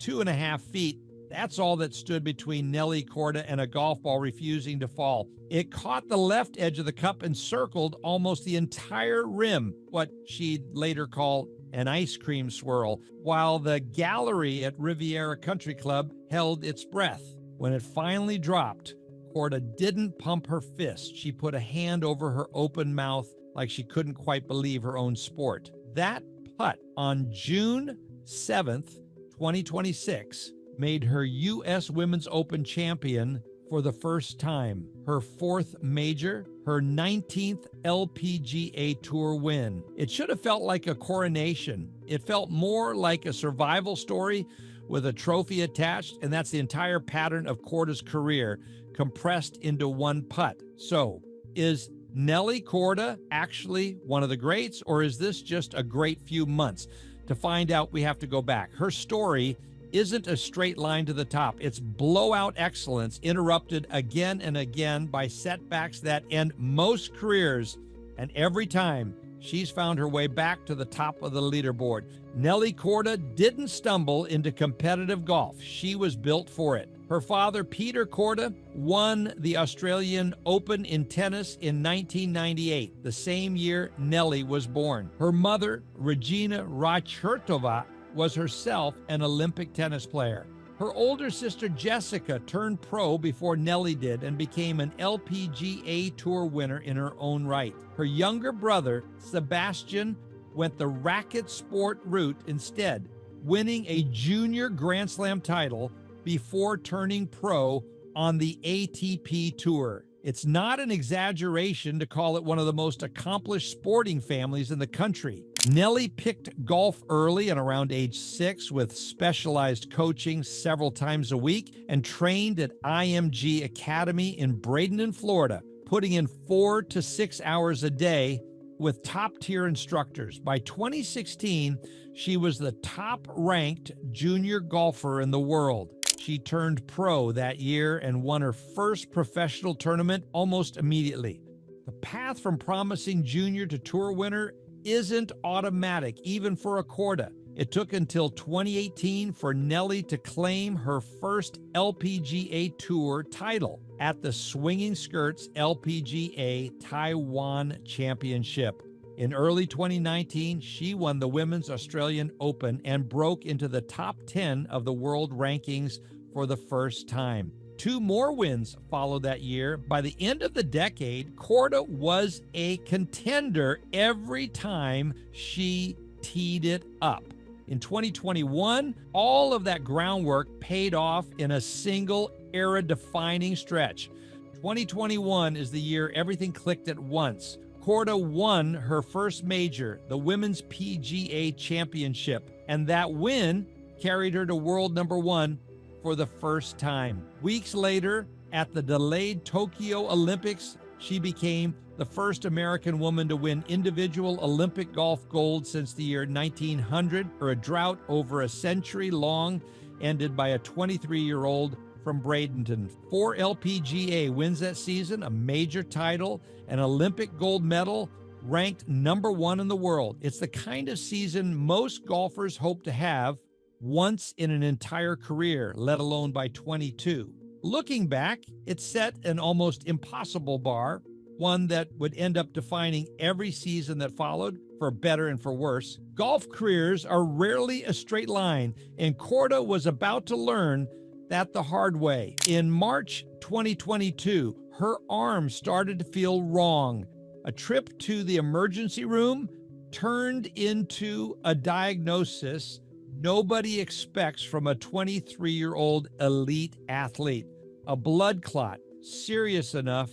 2.5 feet. That's all that stood between Nelly Korda and a golf ball refusing to fall. It caught the left edge of the cup and circled almost the entire rim, what she'd later call an ice cream swirl, while the gallery at Riviera Country Club held its breath. When it finally dropped, Korda didn't pump her fist. She put a hand over her open mouth like she couldn't quite believe her own sport. That putt on June 7th, 2026, made her U.S. Women's Open champion for the first time, her 4th major, her 19th LPGA Tour win. It should have felt like a coronation. It felt more like a survival story with a trophy attached, and that's the entire pattern of Korda's career compressed into one putt. So, is Nelly Korda actually one of the greats, or is this just a great few months? To find out, we have to go back. Her story isn't a straight line to the top. It's blowout excellence interrupted again and again by setbacks that end most careers, and every time she's found her way back to the top of the leaderboard. Nelly Korda didn't stumble into competitive golf. She was built for it. Her father, Peter Korda, won the Australian Open in tennis in 1998, the same year Nelly was born. Her mother, Regina Rajchertova, was herself an Olympic tennis player. Her older sister Jessica turned pro before Nelly did and became an LPGA Tour winner in her own right. Her younger brother, Sebastian, went the racket sport route instead, winning a junior Grand Slam title before turning pro on the ATP Tour. It's not an exaggeration to call it one of the most accomplished sporting families in the country. Nelly picked golf early and around age 6 with specialized coaching several times a week and trained at IMG Academy in Bradenton, Florida, putting in 4 to 6 hours a day with top-tier instructors. By 2016, she was the top-ranked junior golfer in the world. She turned pro that year and won her first professional tournament almost immediately. The path from promising junior to tour winner isn't automatic, even for a Korda. It took until 2018 for Nelly to claim her first LPGA Tour title at the Swinging Skirts LPGA Taiwan Championship. In early 2019, she won the Women's Australian Open and broke into the top 10 of the world rankings for the first time. 2 more wins followed that year. By the end of the decade, Korda was a contender every time she teed it up. In 2021, all of that groundwork paid off in a single era-defining stretch. 2021 is the year everything clicked at once. Korda won her first major, the Women's PGA Championship, and that win carried her to world number 1 for the first time. Weeks later, at the delayed Tokyo Olympics, she became the first American woman to win individual Olympic golf gold since the year 1900, or a drought over a century long ended by a 23-year-old from Bradenton. 4 LPGA wins that season, a major title, an Olympic gold medal, ranked number 1 in the world. It's the kind of season most golfers hope to have once in an entire career, let alone by 22. Looking back, it set an almost impossible bar, one that would end up defining every season that followed, for better and for worse. Golf careers are rarely a straight line, and Korda was about to learn that the hard way. In March 2022, her arm started to feel wrong. A trip to the emergency room turned into a diagnosis nobody expects from a 23-year-old elite athlete. A blood clot, serious enough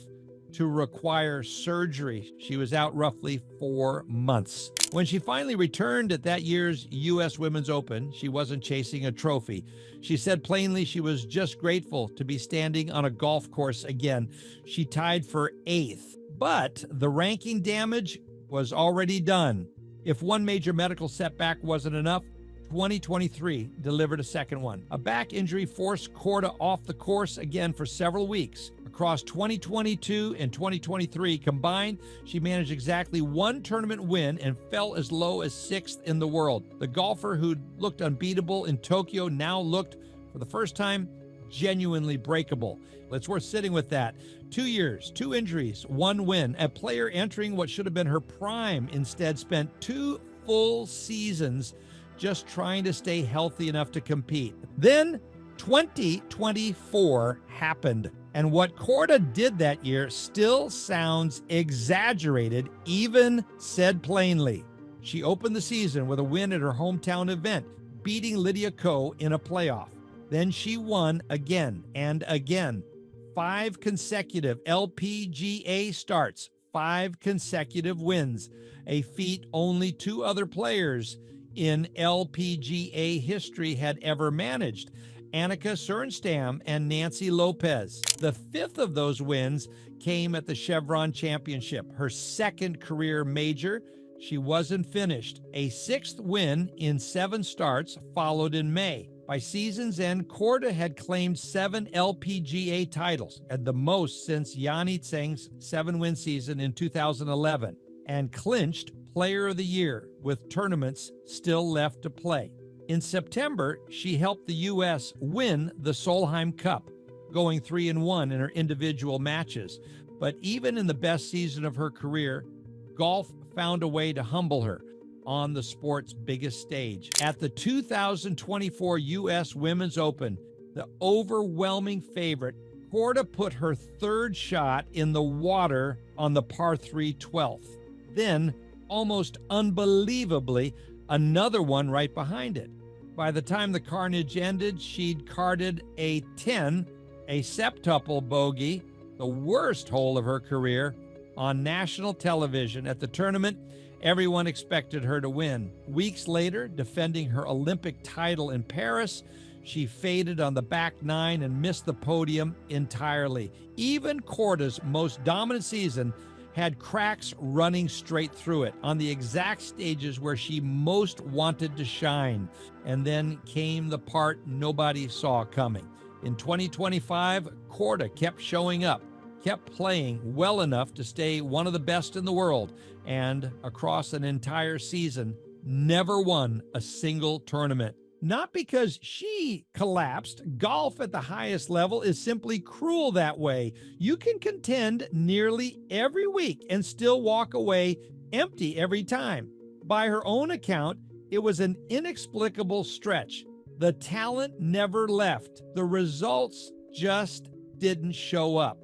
to require surgery. She was out roughly 4 months. When she finally returned at that year's U.S. Women's Open, she wasn't chasing a trophy. She said plainly she was just grateful to be standing on a golf course again. She tied for 8th, but the ranking damage was already done. If one major medical setback wasn't enough, 2023 delivered a second one. A back injury forced Korda off the course again for several weeks. Across 2022 and 2023 combined, she managed exactly one tournament win and fell as low as 6th in the world. The golfer who looked unbeatable in Tokyo now looked, for the first time, genuinely breakable. It's worth sitting with that. 2 years, 2 injuries, 1 win. A player entering what should have been her prime instead spent 2 full seasons just trying to stay healthy enough to compete. Then 2024 happened. And what Korda did that year still sounds exaggerated, even said plainly. She opened the season with a win at her hometown event, beating Lydia Ko in a playoff. Then she won again and again. 5 consecutive LPGA starts, 5 consecutive wins, a feat only 2 other players in LPGA history had ever managed, Annika Sorenstam and Nancy Lopez. The 5th of those wins came at the Chevron Championship, her 2nd career major. She wasn't finished. A 6th win in 7 starts followed in May. By season's end, Korda had claimed 7 LPGA titles, at the most since Yanni Tseng's 7-win season in 2011, and clinched Player of the Year with tournaments still left to play. In September, she helped the U.S. win the Solheim Cup, going 3-1 in her individual matches. But even in the best season of her career, golf found a way to humble her on the sport's biggest stage. At the 2024 U.S. Women's Open, the overwhelming favorite, Korda put her 3rd shot in the water on the par 3 12th. Then, almost unbelievably, another one right behind it. By the time the carnage ended, she'd carded a 10, a septuple bogey, the worst hole of her career, on national television. At the tournament, everyone expected her to win. Weeks later, defending her Olympic title in Paris, she faded on the back 9 and missed the podium entirely. Even Korda's most dominant season had cracks running straight through it on the exact stages where she most wanted to shine. And then came the part nobody saw coming. In 2025, Korda kept showing up, kept playing well enough to stay one of the best in the world, and across an entire season, never won a single tournament. Not because she collapsed. Golf at the highest level is simply cruel that way. You can contend nearly every week and still walk away empty every time. By her own account, it was an inexplicable stretch. The talent never left. The results just didn't show up.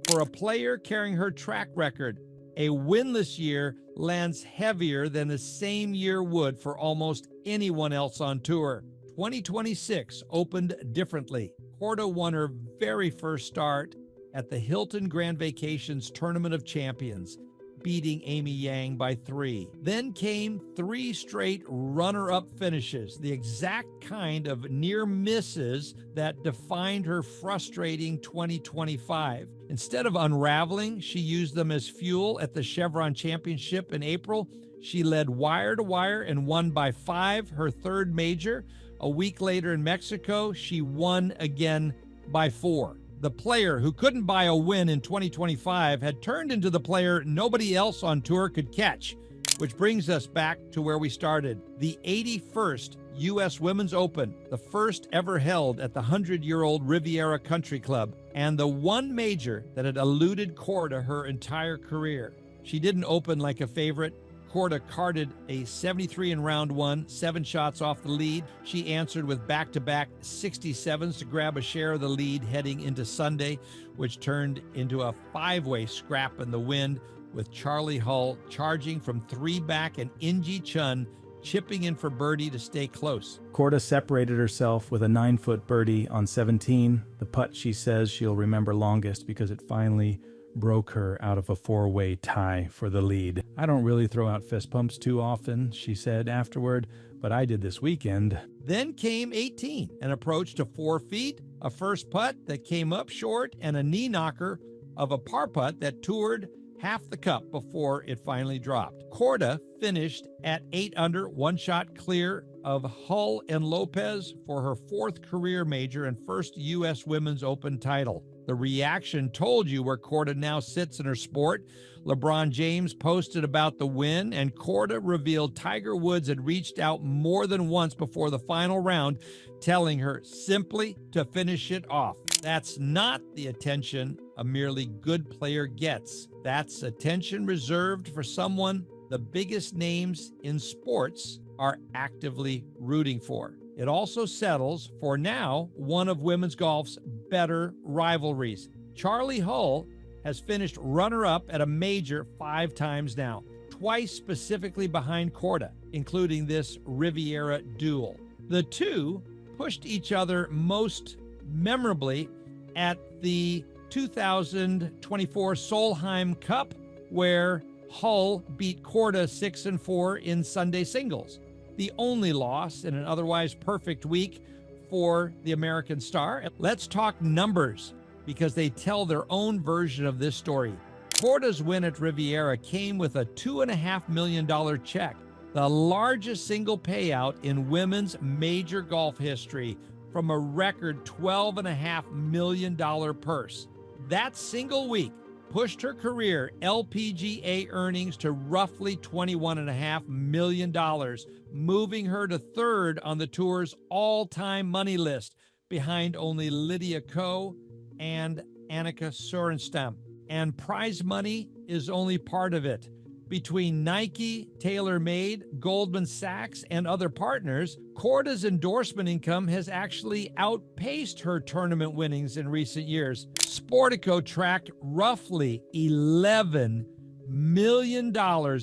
For a player carrying her track record, a winless year lands heavier than the same year would for almost anyone else on tour. 2026 opened differently. Korda won her very first start at the Hilton Grand Vacations Tournament of Champions, beating Amy Yang by 3. Then came 3 straight runner-up finishes, the exact kind of near misses that defined her frustrating 2025. Instead of unraveling, she used them as fuel at the Chevron Championship in April. She led wire to wire and won by 5, her 3rd major. A week later in Mexico, she won again by 4. The player who couldn't buy a win in 2025 had turned into the player nobody else on tour could catch, which brings us back to where we started. The 81st U.S. Women's Open, the first ever held at the 100-year-old Riviera Country Club, and the one major that had eluded Korda her entire career. She didn't open like a favorite. Korda carded a 73 in round 1, 7 shots off the lead. She answered with back-to-back 67s to grab a share of the lead heading into Sunday, which turned into a 5-way scrap in the wind, with Charlie Hull charging from 3 back and Inji Chun chipping in for birdie to stay close. Korda separated herself with a 9-foot birdie on 17, the putt she says she'll remember longest because it finally broke her out of a 4-way tie for the lead. I don't really throw out fist pumps too often, she said afterward, but I did this weekend. Then came 18, an approach to 4 feet, a first putt that came up short, and a knee knocker of a par putt that toured half the cup before it finally dropped. Korda finished at 8 under, one shot clear of Hull and Lopez for her fourth career major and first U.S. Women's Open title. The reaction told you where Korda now sits in her sport. LeBron James posted about the win, and Korda revealed Tiger Woods had reached out more than once before the final round, telling her simply to finish it off. That's not the attention a merely good player gets. That's attention reserved for someone the biggest names in sports are actively rooting for. It also settles for now one of women's golf's better rivalries. Charlie Hull has finished runner-up at a major 5 times now, twice specifically behind Korda, including this Riviera duel. The two pushed each other most memorably at the 2024 Solheim Cup, where Hull beat Korda 6-4 in Sunday singles. The only loss in an otherwise perfect week for the American star. Let's talk numbers, because they tell their own version of this story. Korda's win at Riviera came with a $2.5 million check, the largest single payout in women's major golf history, from a record $12.5 million purse. That single week pushed her career LPGA earnings to roughly $21.5 million, moving her to third on the tour's all-time money list, behind only Lydia Ko and Annika Sorenstam. And prize money is only part of it. Between Nike, TaylorMade, Goldman Sachs, and other partners, Korda's endorsement income has actually outpaced her tournament winnings in recent years. Sportico tracked roughly $11 million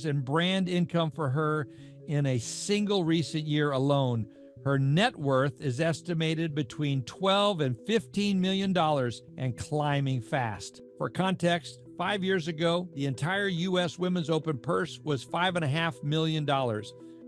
in brand income for her in a single recent year alone. Her net worth is estimated between $12 and $15 million and climbing fast. For context, 5 years ago, the entire U.S. Women's Open purse was $5.5 million,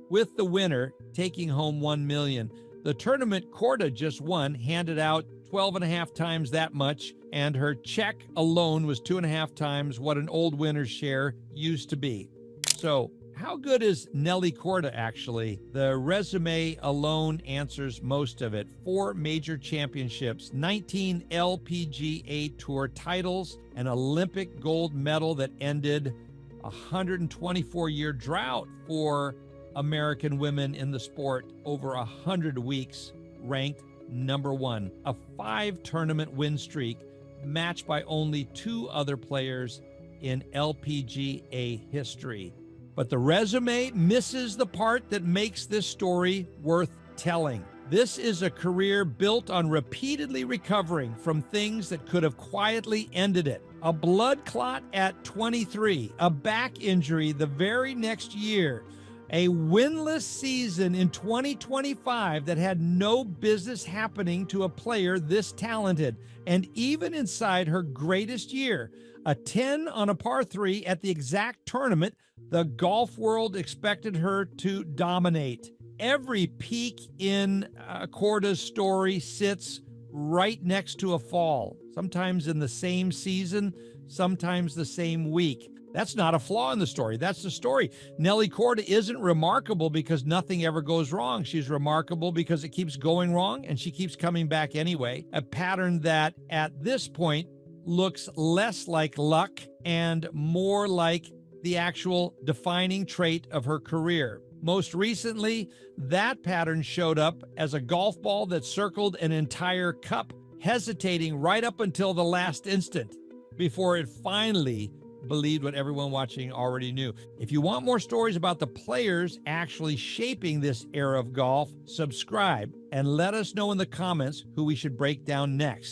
with the winner taking home $1 million. The tournament Korda just won handed out 12.5 times that much, and her check alone was 2.5 times what an old winner's share used to be. So, how good is Nelly Korda actually? The resume alone answers most of it. 4 major championships, 19 LPGA Tour titles, an Olympic gold medal that ended a 124-year drought for American women in the sport, over 100 weeks, ranked number 1. A 5-tournament win streak, matched by only 2 other players in LPGA history. But the resume misses the part that makes this story worth telling. This is a career built on repeatedly recovering from things that could have quietly ended it. A blood clot at 23, a back injury the very next year, a winless season in 2025 that had no business happening to a player this talented, and even inside her greatest year, a 10 on a par 3 at the exact tournament the golf world expected her to dominate. Every peak in Korda's story sits right next to a fall, sometimes in the same season, sometimes the same week. That's not a flaw in the story. That's the story. Nelly Korda isn't remarkable because nothing ever goes wrong. She's remarkable because it keeps going wrong and she keeps coming back anyway. A pattern that at this point looks less like luck and more like the actual defining trait of her career. Most recently, that pattern showed up as a golf ball that circled an entire cup, hesitating right up until the last instant before it finally believed what everyone watching already knew. If you want more stories about the players actually shaping this era of golf, subscribe and let us know in the comments who we should break down next.